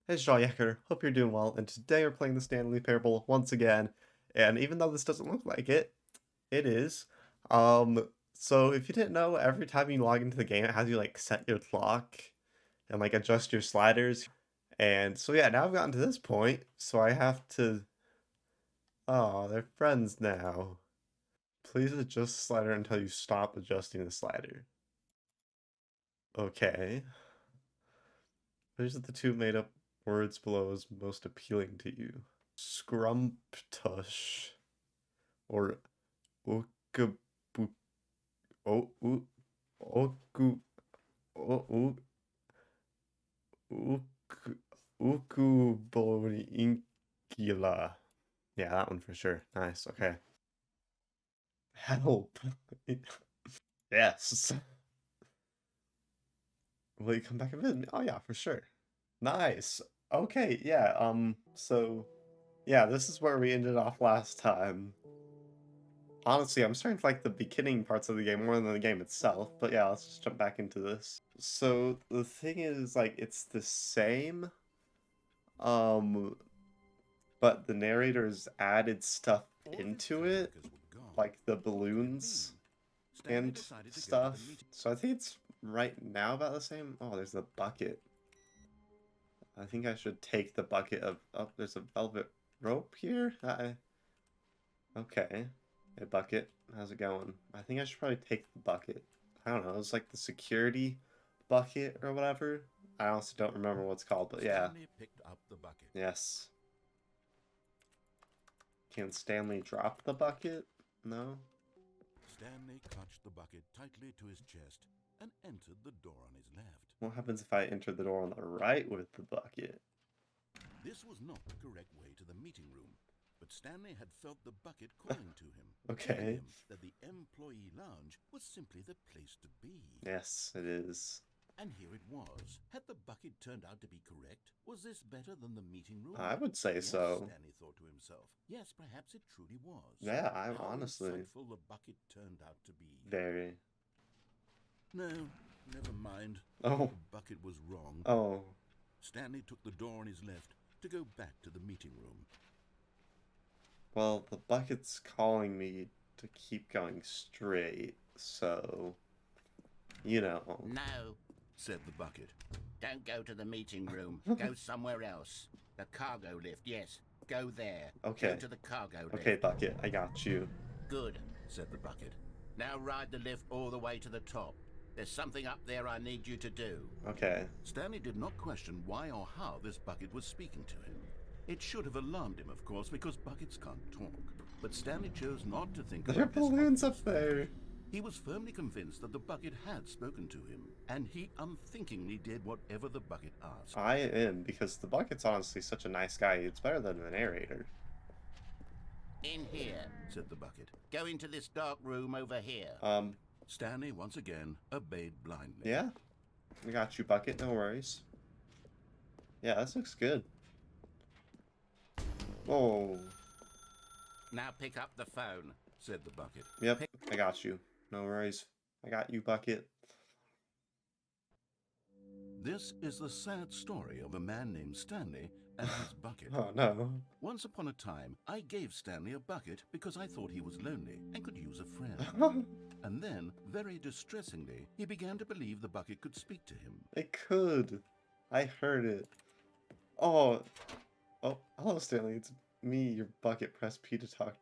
Hey, Yaker. Hope you're doing well, and today we're playing the Stanley Parable once again, and even though this doesn't look like it, it is. So if you didn't know, every time you log into the game, it has you, like, set your clock and, like, adjust your sliders, and so yeah, now I've gotten to this point, so I have to... Oh, they're friends now. Please adjust the slider until you stop adjusting the slider. Okay. Which of the two made-up words below is most appealing to you? Scrumptush or Ookabook o oo Oku o oo Ook Ukuboriinkila. Yeah, that one for sure. Nice, okay. Help. Yes. Will you come back and visit me? Oh yeah, for sure. Nice. Okay, yeah, so yeah, this is where we ended off last time. Honestly, I'm starting to like the beginning parts of the game more than the game itself, but yeah, let's just jump back into this. So the thing is, like, it's the same, um, but the narrator's added stuff into it, like the balloons and stuff. So I think it's right now about the same. Oh, there's the bucket. I think I should take the bucket of... Oh, there's a velvet rope here? Okay. Hey, bucket. How's it going? I think I should probably take the bucket. I don't know. It's like the security bucket or whatever. I honestly don't remember what it's called, but yeah. Stanley picked up the bucket. Yes. Can Stanley drop the bucket? No? Stanley clutched the bucket tightly to his chest and entered the door on his left. What happens if I enter the door on the right with the bucket? This was not the correct way to the meeting room, but Stanley had felt the bucket calling to him, telling Okay. him that the employee lounge was simply the place to be. Yes, it is. And here it was. Had the bucket turned out to be correct? Was this better than the meeting room? I would say Yes, so. Stanley thought to himself. Yes, perhaps it truly was. Yeah, I How honestly... insightful the bucket turned out to be. Very. No, never mind. Oh. The bucket was wrong. Oh. Stanley took the door on his left to go back to the meeting room. Well, the bucket's calling me to keep going straight, so... You know. No, said the bucket. Don't go to the meeting room. Go somewhere else. The cargo lift, yes. Go there. Okay. Go to the cargo lift. Okay, bucket, I got you. Good, said the bucket. Now ride the lift all the way to the top. There's something up there I need you to do. Okay. Stanley did not question why or how this bucket was speaking to him. It should have alarmed him, of course, because buckets can't talk. But Stanley chose not to think There are about this. balloons up there. He was firmly convinced that the bucket had spoken to him, and he unthinkingly did whatever the bucket asked. I am, because the bucket's honestly such a nice guy. It's better than the narrator. In here, said the bucket. Go into this dark room over here. Stanley once again obeyed blindly. Yeah? I got you, bucket, no worries. Yeah, this looks good. Oh. Now pick up the phone, said the bucket. Yep, I got you. No worries. I got you, bucket. This is the sad story of a man named Stanley and his bucket. Oh, no. Once upon a time, I gave Stanley a bucket because I thought he was lonely and could use a friend. And then, very distressingly, he began to believe the bucket could speak to him. It could. I heard it. Oh. Oh, hello, Stanley. It's me, your bucket. Press P to talk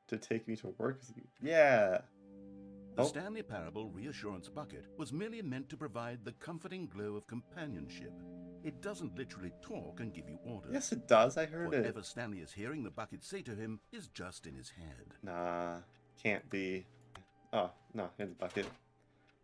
to take me to work with you. Yeah. The Stanley Parable Reassurance Bucket was merely meant to provide the comforting glow of companionship. It doesn't literally talk and give you orders. Yes, it does. I heard Whatever it. Stanley is hearing the bucket say to him is just in his head. Nah, can't be. Oh, no, here's the bucket.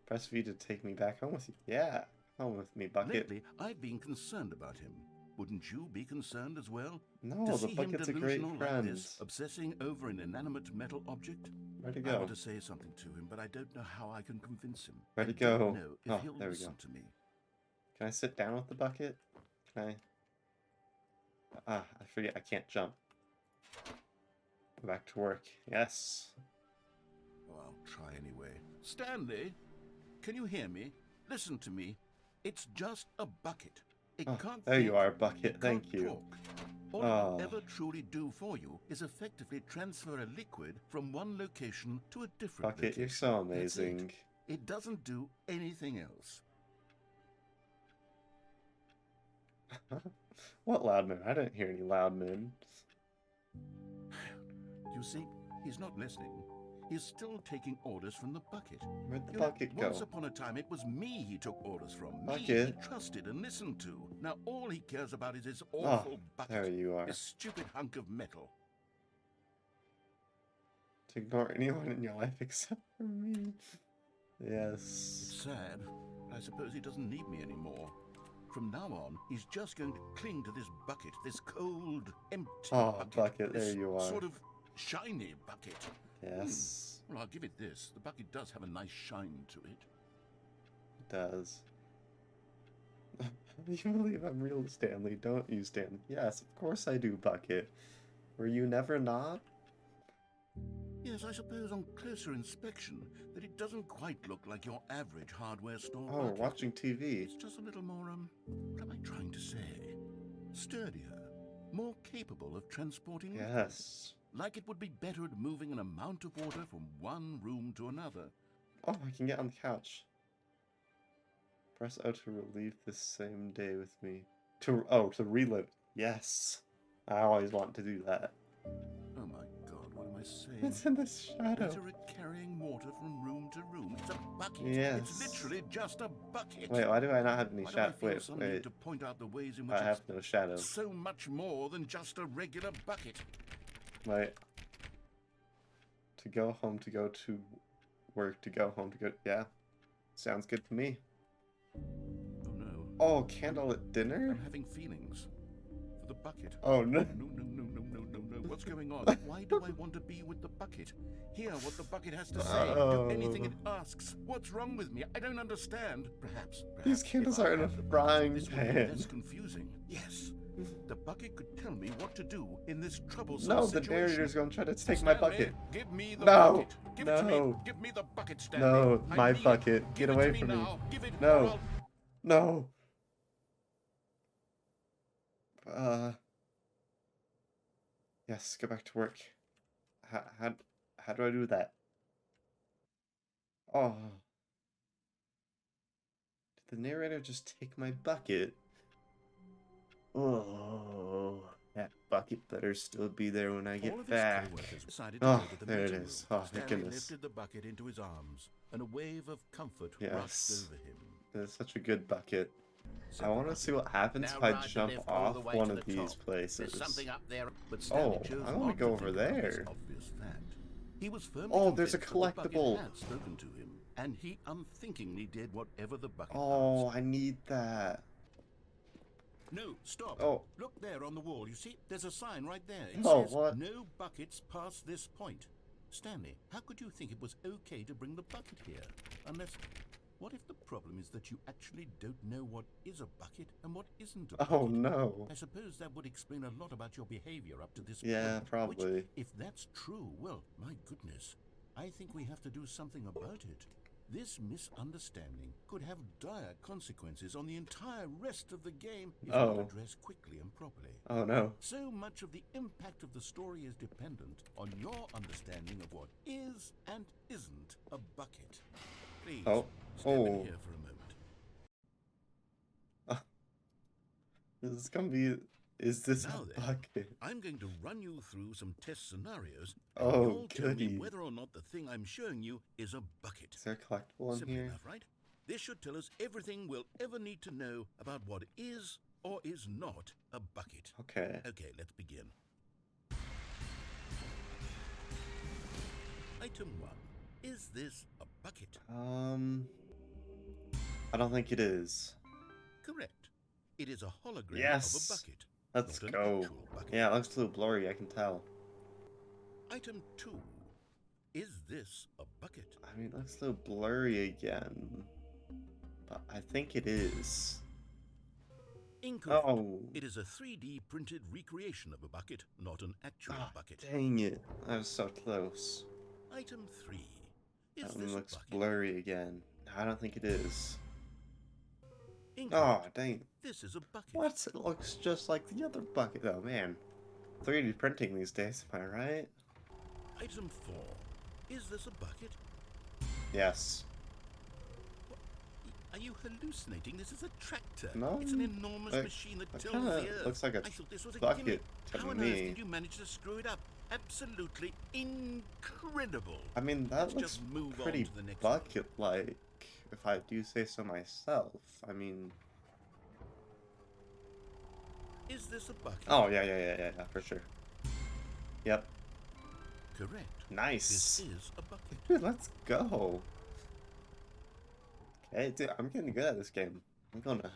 Press V to take me back home with you. Yeah, home with me, bucket. Lately, I've been concerned about him. Wouldn't you be concerned as well? No, to the see him bucket's a great delusional like friend. this, obsessing over an inanimate metal object? Where'd he I go? want to say something to him, but I don't know how I can convince him. Where'd he I don't go? know if Oh, he'll there we go. listen to me. Can I sit down with the bucket? Can I? Ah, I forget. I can't jump. Go back to work. Yes. Oh, I'll try anyway. Stanley, can you hear me? Listen to me. It's just a bucket. It Oh, can't there think, you are, Bucket. can't Thank you. talk. All it Oh, will ever truly do for you is effectively transfer a liquid from one location to a different Bucket, location. you're so That's it. amazing. It doesn't do anything else. What loudman? I didn't hear any loudmen. You see, he's not listening. He's still taking orders from the bucket. Where'd the You know, bucket go? once upon a time, it was me he took orders from. Me Bucket. he trusted and listened to. Now all he cares about is his Oh, awful bucket. there you are. This stupid hunk of metal. To ignore anyone in your life except for me. Yes. It's sad. I suppose he doesn't need me anymore. From now on, he's just going to cling to this bucket, this cold, empty Oh, Bucket, this there you are. sort of shiny bucket. Yes, Well, I'll give it this. The bucket does have a nice shine to it. it does. You believe I'm real, Stanley, don't you, Stanley? Yes, of course I do, Bucket. Were you never not? Yes, I suppose on closer inspection that it doesn't quite look like your average hardware store Oh, we're bucket. watching TV. It's just a little more, what am I trying to say? Sturdier, more capable of transporting liquids. Yes. Like it would be better at moving an amount of water from one room to another. Oh, I can get on the couch. Press O to relive this same day with me. To relive. Yes. I always want to do that. Oh my god, what am I saying? It's in the shadow. Better at carrying water from room to room. It's a bucket. Yes. It's literally just a bucket. Wait, why do I not have any Why do I shadow? feel Wait, some need wait. to point out the ways in which I have no shadow. it's so much more than just a regular bucket? Wait. To go home, to go to work, to go home, to go... Yeah. Sounds good to me. Oh no. Oh, candlelit dinner? I'm having feelings. For the bucket. Oh, no. No. What's going on? Why do I want to be with the bucket? Hear what the bucket has to say. Oh. Do anything it asks. What's wrong with me? I don't understand. Perhaps These candles if I are in a had the bucket, frying this would be pan. less confusing. Yes. The bucket could tell me what to do in this troublesome No, the situation. narrator's gonna try to take my Stanley, bucket. give me the No. bucket. Give it to me. No. Give me the bucket, Stanley. No, I my need it. bucket. Give Get it away to me from me. now. Give it, No. or I'll- No. Yes, go back to work. How do I do that? Oh. Did the narrator just take my bucket? Oh, that bucket better still be there when I All of get his back. co-workers decided to Oh, go to the there it meeting is. room. Oh, thank Stanley goodness. lifted the bucket into his arms, and a wave of comfort Yes. rushed over him. That's such a good bucket. Said I the want to bucket. see what happens Now if I ride the jump lift all off the way one to of the these top. places. There's something up there. But Stanley Oh, chose I wanna not go to over think about this there. obvious fact. He was firmly Oh, there's a convinced that the bucket collectible. had spoken to him, and he unthinkingly did whatever the bucket Oh, asked. I need that. No, stop. Oh. Look there on the wall. You see, there's a sign right there. It Oh, says, what? no buckets past this point. Stanley, how could you think it was okay to bring the bucket here? Unless, what if the problem is that you actually don't know what is a bucket and what isn't a bucket? Oh no. I suppose that would explain a lot about your behavior up to this Yeah, point. probably. Which, if that's true, well, my goodness, I think we have to do something about it. This misunderstanding could have dire consequences on the entire rest of the game if Oh. not addressed quickly and properly. Oh no. So much of the impact of the story is dependent on your understanding of what is and isn't a bucket. Please, Oh. stand Oh. here for a moment. This is gonna be. Is this Now a then, bucket? I'm going to run you through some test scenarios, and Oh, you'll tell me goody. whether or not the thing I'm showing you is a bucket. Is there a collectible in Simple here? enough, right? This should tell us everything we'll ever need to know about what is or is not a bucket. Okay. Okay, let's begin. Item 1. Is this a bucket? I don't think it is. Correct. It is a hologram Yes. of a bucket. Let's not an go. actual bucket. Yeah, it looks a little blurry, I can tell. Item 2. Is this a bucket? I mean, it looks a little blurry again. But I think it is. Incorrect. Oh. It is a 3D printed recreation of a bucket, not an actual Ah, bucket. dang it. I was so close. Item 3. Is That this one a looks bucket? blurry again. I don't think it is. Oh, Incorrect. dang. This is a bucket. What? It looks just like the other bucket. Oh, man. 3D printing these days, am I right? Item 4. Is this a bucket? Yes. Are you hallucinating? This is a tractor. No. It's an enormous machine that It tills kinda the earth. looks like a I thought this was a bucket gimmick. to How on me. earth did you manage to screw it up? Absolutely incredible. I mean, that Let's looks just move pretty on to the next one. bucket-like, if I do say so myself. I mean... Is this a bucket? Oh, yeah, for sure. Yep. Correct. Nice. This is a bucket. Dude, let's go. Okay, dude, I'm getting good at this game. I'm gonna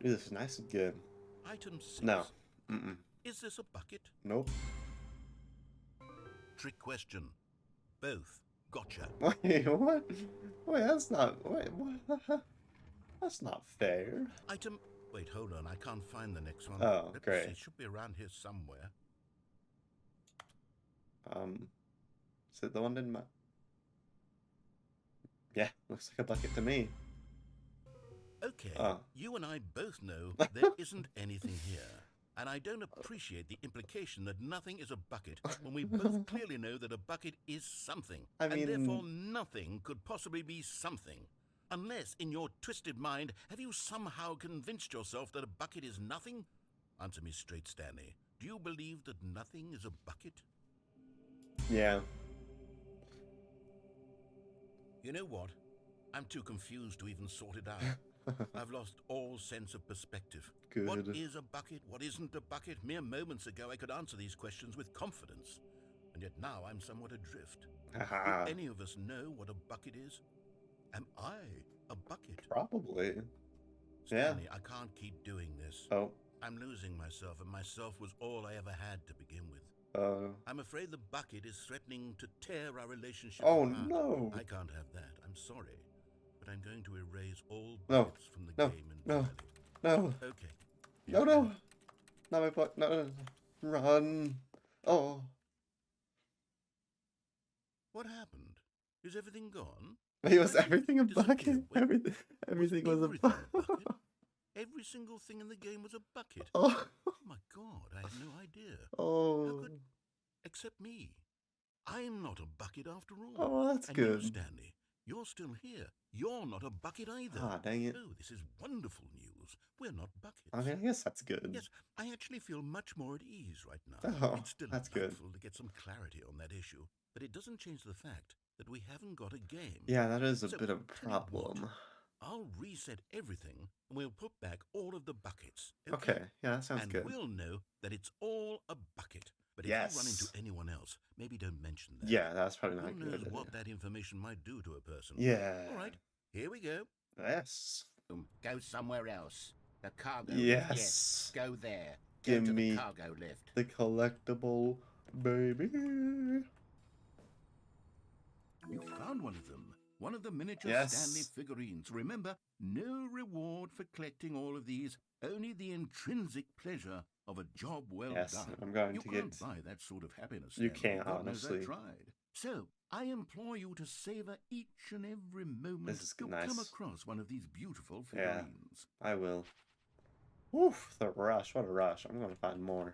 do this nice and good. Item 6. No. Mm-mm. Is this a bucket? Nope. Trick question. Both. Gotcha. Wait, what? Wait, that's not... Wait, what? That's not fair. Item... Wait, hold on. I can't find the next one. Oh, Let me great. see. It should be around here somewhere. Is it the one in my... Yeah, looks like a bucket to me. Okay, Oh. you and I both know there isn't anything here. And I don't appreciate the implication that nothing is a bucket when we both clearly know that a bucket is something. I mean... And therefore nothing could possibly be something. Unless, in your twisted mind, have you somehow convinced yourself that a bucket is nothing? Answer me straight, Stanley. Do you believe that nothing is a bucket? Yeah. You know what? I'm too confused to even sort it out. I've lost all sense of perspective. Good. What is a bucket? What isn't a bucket? Mere moments ago I could answer these questions with confidence. And yet now I'm somewhat adrift. Haha. Do any of us know what a bucket is? Am I a bucket? Probably. Stanley, I can't keep doing this. Oh. I'm losing myself, and myself was all I ever had to begin with. I'm afraid the bucket is threatening to tear our relationship Oh, apart. no. I can't have that. I'm sorry. But I'm going to erase all No. buckets from the No. game No. entirely. No. Okay. No, no. Not my butt. No, no, no. Run. Oh. What happened? Is everything gone? Wait, was Why did everything a it disappear? bucket? Wait, Everything was a everything bucket. a bucket? Every single thing in the game was a bucket. Oh. Oh my God, I had no idea. How Oh. could... Except me. I'm not a bucket after all. Oh, that's and good. you, Stanley, you're still here. You're not a bucket either. Ah, dang it. Oh, this is wonderful news. We're not buckets. I mean, I guess that's good. Yes, I actually feel much more at ease right now. Oh, It's that's good. delightful to get some clarity on that issue, but it doesn't change the fact that we haven't got a game. Yeah, that is a So, bit of a tell you what, problem. I'll reset everything and we'll put back all of the buckets. Okay, yeah, that sounds and good. we'll know that it's all a bucket. But if Yes. you run into anyone else, maybe don't mention that. Yeah, that's probably not Who knows good. what that information might do to a person. Yeah. All right, here we go. Yes. Go somewhere else. The cargo Yes. lift. Yes. Go there. Give Go to me the cargo lift. the collectible, baby. You found one of them. One of the miniature Yes. Stanley figurines. Remember, no reward for collecting all of these, only the intrinsic pleasure of a job well Yes, done. I'm going You to can't get... buy that sort of happiness. You Stanley. can't, God knows honestly. I tried. So, I implore you to savor each and every moment This is you nice. come across one of these beautiful Yeah. figurines. I will. Oof, the rush. What a rush. I'm going to find more.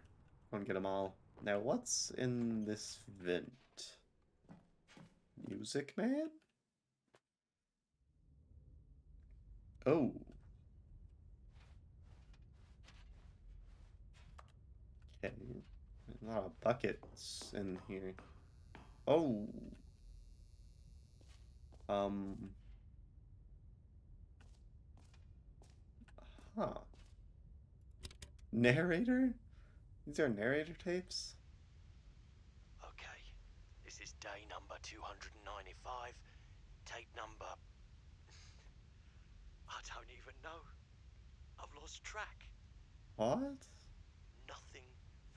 I'm going to get them all. Now, what's in this vent? Music Man? Oh. Okay. A lot of buckets in here. Oh. Huh. Narrator? These are narrator tapes? Okay, this is day number 295. Tape number... I don't even know. I've lost track. What? Nothing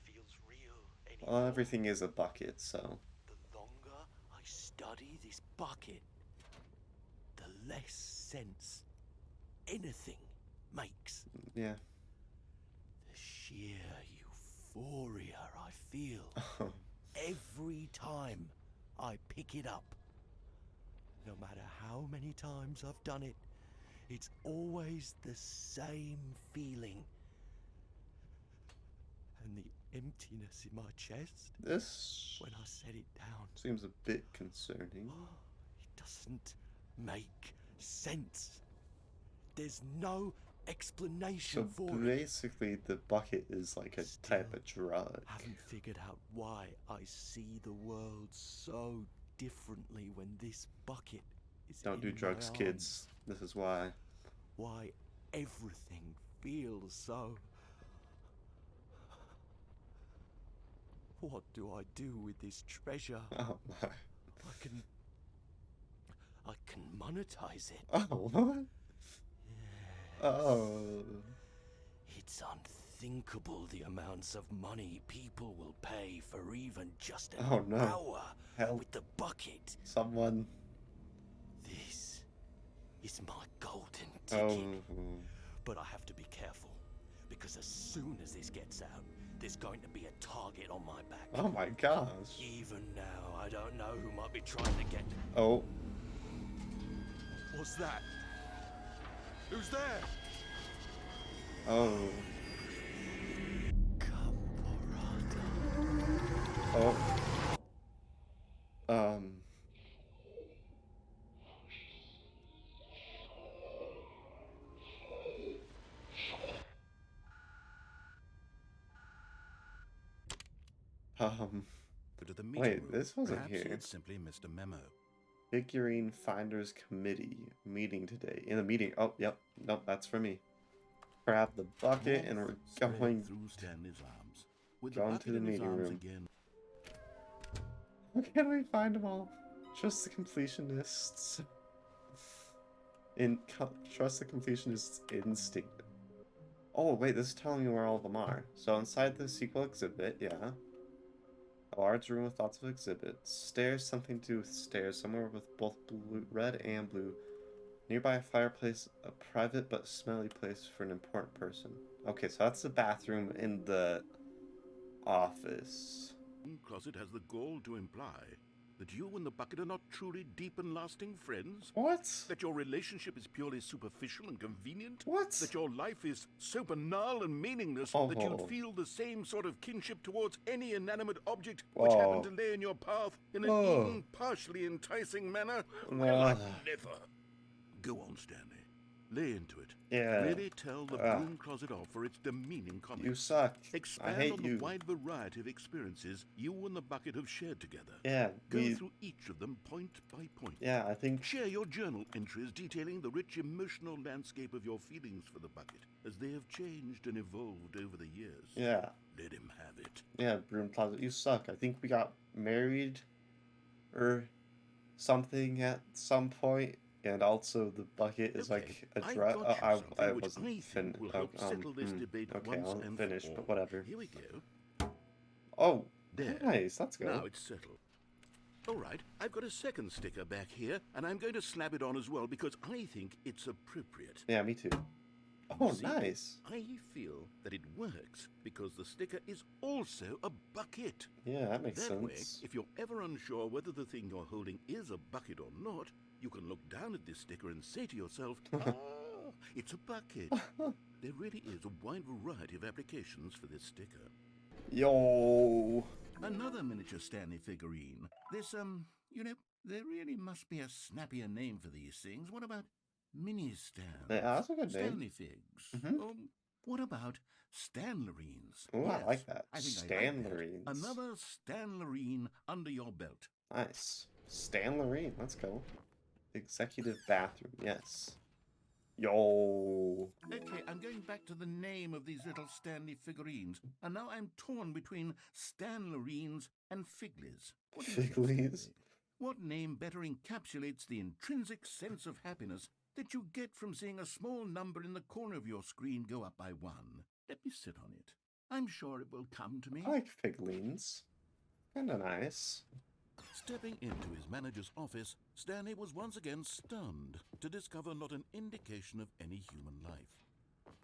feels real Well, anymore. everything is a bucket, so... The longer I study this bucket, the less sense anything makes. Yeah. The sheer euphoria I feel every time I pick it up. No matter how many times I've done it, It's always the same feeling. And the emptiness in my chest This when I set it down. seems a bit concerning. It doesn't make sense. There's no explanation So for it. basically, the bucket is like a type of drug. Haven't figured out why I see the world so differently when this bucket is Don't do in drugs, my kids. This is why. arms. Why everything feels so. What do I do with this treasure? Oh my. I can monetize it. Oh, what? Oh. It's unthinkable the amounts of money people will pay for even just an Oh, no. hour Help. with the bucket. Someone. This is my golden Oh. ticket. But I have to be careful, because as soon as this gets out, there's going to be a target on my back. Oh my gosh. Even now, I don't know who might be trying to get... Oh. What's that? Who's there? Oh. Caporata. Oh. To the meeting Wait, room. this wasn't Perhaps he here. had simply missed a memo. Figurine Finders Committee meeting today. In the meeting. Oh, yep. Nope, that's for me. Grab the bucket and we're Warmth spread going. through Stanley's arms. With Going the to bucket the in his meeting arms room. again. How can we find them all? Trust the completionists. Trust the completionist's instinct. Oh, wait, this is telling me where all of them are. So inside the sequel exhibit, yeah. A large room with lots of exhibits. Stairs, something to do with stairs. Somewhere with both blue, red and blue. Nearby a fireplace, a private but smelly place for an important person. Okay, so that's the bathroom in the office. Closet has the gall to imply that you and the bucket are not truly deep and lasting friends. What? That your relationship is purely superficial and convenient. What? That your life is so banal and meaningless that Oh. you'd feel the same sort of kinship towards any inanimate object which happened to lay in your path in an even partially enticing manner. Well, I'd never. Go on, Stanley. Lay into it. Yeah. Really tell the broom closet off for its demeaning comments. You suck. Expand I hate on you. the wide variety of experiences you and the bucket have shared together. Yeah, Go through each of them point by point. Yeah, I think. Share your journal entries detailing the rich emotional landscape of your feelings for the bucket as they have changed and evolved over the years. Yeah. Let him have it. Yeah, broom closet. You suck. I think we got married or something at some point. And also, the bucket is like a drug. Oh, I wasn't finished. Okay, I'll finish, but whatever. Here we go. Oh, There. nice. Let's go. Now it's settled. All right, I've got a second sticker back here, and I'm going to slap it on as well because I think it's appropriate. Yeah, me too. Oh, See, nice. I feel that it works because the sticker is also a bucket. Yeah, that makes That way, sense. if you're ever unsure whether the thing you're holding is a bucket or not, you can look down at this sticker and say to yourself, ah, it's a bucket. There really is a wide variety of applications for this sticker. Yo. Another miniature Stanley figurine. This, you know, there really must be a snappier name for these things. What about mini stands? Yeah, that's a good name. Stanley figs. Mhm. What about Stanlerines? Oh, I like that. I think I like that. Stanlerines. Another Stanlerine under your belt. Nice. Stanlerine. Let's go. Executive bathroom. Yes. Yo. Okay, I'm going back to the name of these little Stanley figurines, and now I'm torn between Stanlerines and Figlies. What do you think, Figlies? Stanley? What name better encapsulates the intrinsic sense of happiness that you get from seeing a small number in the corner of your screen go up by 1? Let me sit on it. I'm sure it will come to me. I like figlines. Kinda nice. Stepping into his manager's office, Stanley was once again stunned to discover not an indication of any human life.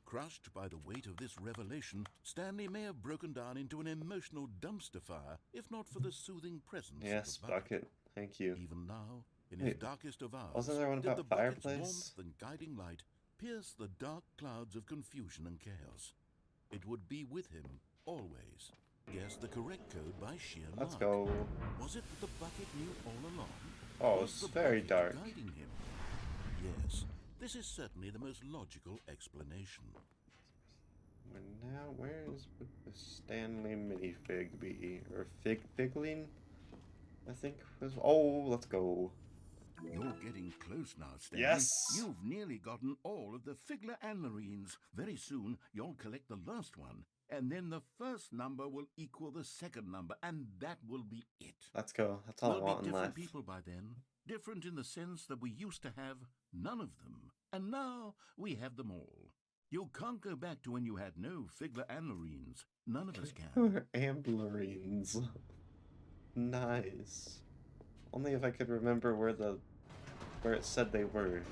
Crushed by the weight of this revelation, Stanley may have broken down into an emotional dumpster fire, if not for the soothing presence Yes, of the bucket. bucket. Thank you. Even now, in his Wait, darkest of hours, wasn't there one did about the bucket's fireplace? warmth and guiding light pierce the dark clouds of confusion and chaos. It would be with him, always. Guess the correct code by sheer Let's luck. go. Was it that the bucket knew all along? Oh, Was it's the very bucket dark. guiding him? Yes, this is certainly the most logical explanation. And now, where is would the Stanley minifig be? Or figling? I think was. Oh, let's go. You're getting close now, Stanley. Yes! You've nearly gotten all of the Figler Anlarines. Very soon, you'll collect the last one. And then the first number will equal the second number, and that will be it. Let's go. That's all I We'll want be in different life. people by then. Different in the sense that we used to have none of them. And now we have them all. You can't go back to when you had no Figler Anlarines. None of us can. Amblerines. Nice. Only if I could remember where it said they were.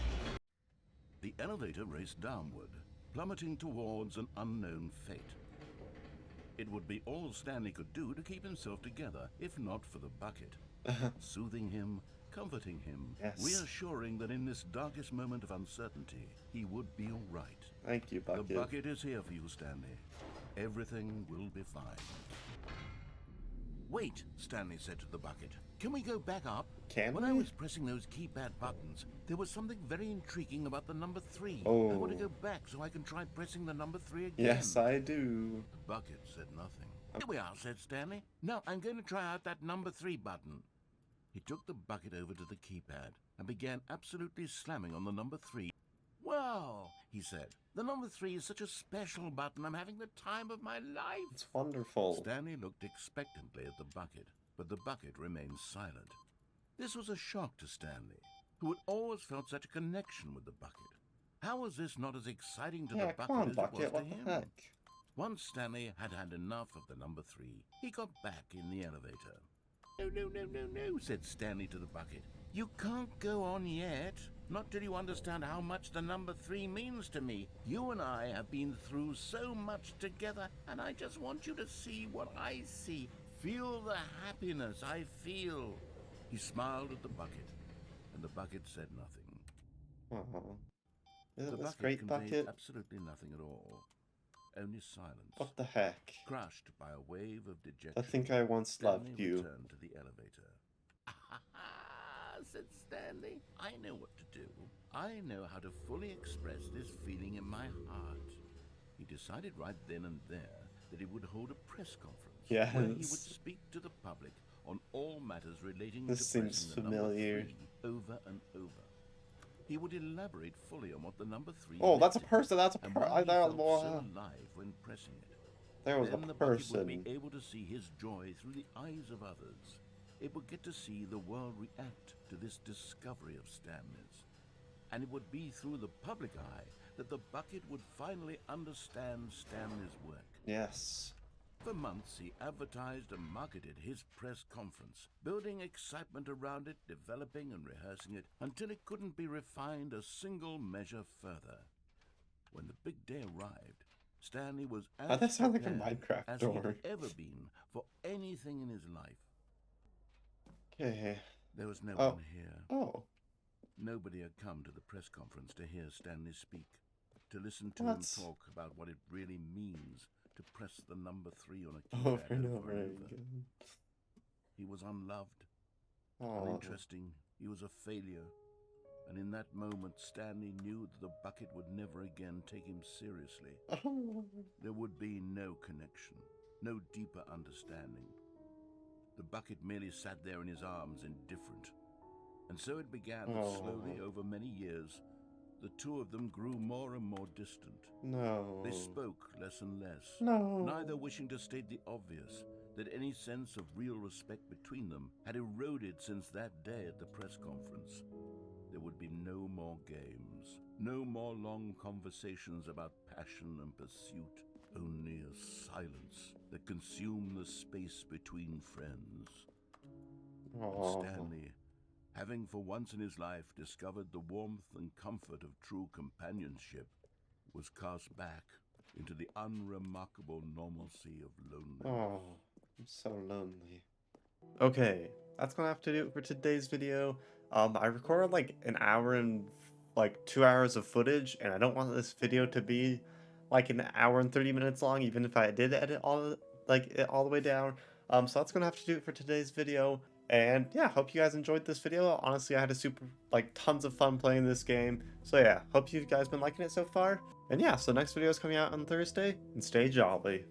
The elevator raced downward, plummeting towards an unknown fate. It would be all Stanley could do to keep himself together, if not for the bucket. Soothing him, comforting him, Yes. reassuring that in this darkest moment of uncertainty, he would be all right. Thank you, Bucket. The bucket is here for you, Stanley. Everything will be fine. Wait, Stanley said to the bucket. Can we go back up? Can When we? I was pressing those keypad buttons, there was something very intriguing about the number 3. Oh. I want to go back so I can try pressing the number 3 again. Yes, I do. The bucket said nothing. Here we are, said Stanley. Now I'm going to try out that number 3 button. He took the bucket over to the keypad and began absolutely slamming on the number 3. Well, he said, the number 3 is such a special button. I'm having the time of my life. It's wonderful. Stanley looked expectantly at the bucket, but the bucket remained silent. This was a shock to Stanley, who had always felt such a connection with the bucket. How was this not as exciting to Yeah, the come bucket on, as Bucket. it was What to the him? heck? Once Stanley had had enough of the number 3, he got back in the elevator. No, said Stanley to the bucket. You can't go on yet. Not till you understand how much the number 3 means to me. You and I have been through so much together, and I just want you to see what I see. Feel the happiness I feel. He smiled at the bucket, and the bucket said nothing. Oh, The isn't this bucket great, conveyed Bucket? absolutely nothing at all. Only silence. What the heck? Crushed by a wave of dejection. I think I once Stanley loved you. returned to the elevator. Said Stanley. I know what to do. I know how to fully express this feeling in my heart. He decided right then and there that he would hold a press conference where he would Yes. speak to the public on all matters relating This to seems pressing the number familiar. 3 over and over. He would elaborate fully on what the number 3 Oh, that's a meant person. That's a and person. why I he felt thought so alive when pressing it. there was Then a the bucket would person. be able to see his joy through the eyes of others. It would get to see the world react to this discovery of Stanley's. And it would be through the public eye that the bucket would finally understand Stanley's work. Yes. For months, he advertised and marketed his press conference, building excitement around it, developing and rehearsing it, until it couldn't be refined a single measure further. When the big day arrived, Stanley was That as sounds like a prepared Minecraft as he door. had ever been for anything in his life. Okay. There was no Oh. one here. Oh. Nobody had come to the press conference to hear Stanley speak, to listen to That's- him talk about what it really means to press the number 3 on a Over keypad and over over and over. again. He was unloved, Oh. uninteresting, he was a failure. And in that moment, Stanley knew that the bucket would never again take him seriously. There would be no connection, no deeper understanding. The bucket merely sat there in his arms, indifferent. And so it began that slowly, over many years, the two of them grew more and more distant. No. They spoke less and less, No. neither wishing to state the obvious, that any sense of real respect between them had eroded since that day at the press conference. There would be no more games, no more long conversations about passion and pursuit, only a silence that consumed the space between friends. Oh. Stanley, having for once in his life discovered the warmth and comfort of true companionship, was cast back into the unremarkable normalcy of loneliness. Oh, I'm so lonely. Okay, that's gonna have to do it for today's video. I recorded like an hour and like 2 hours of footage, and I don't want this video to be like an hour and 30 minutes long, even if I did edit it all the way down. So that's gonna have to do it for today's video. And yeah, hope you guys enjoyed this video. Honestly, I had tons of fun playing this game. So yeah, hope you guys been liking it so far. And yeah, so next video is coming out on Thursday, and stay jolly.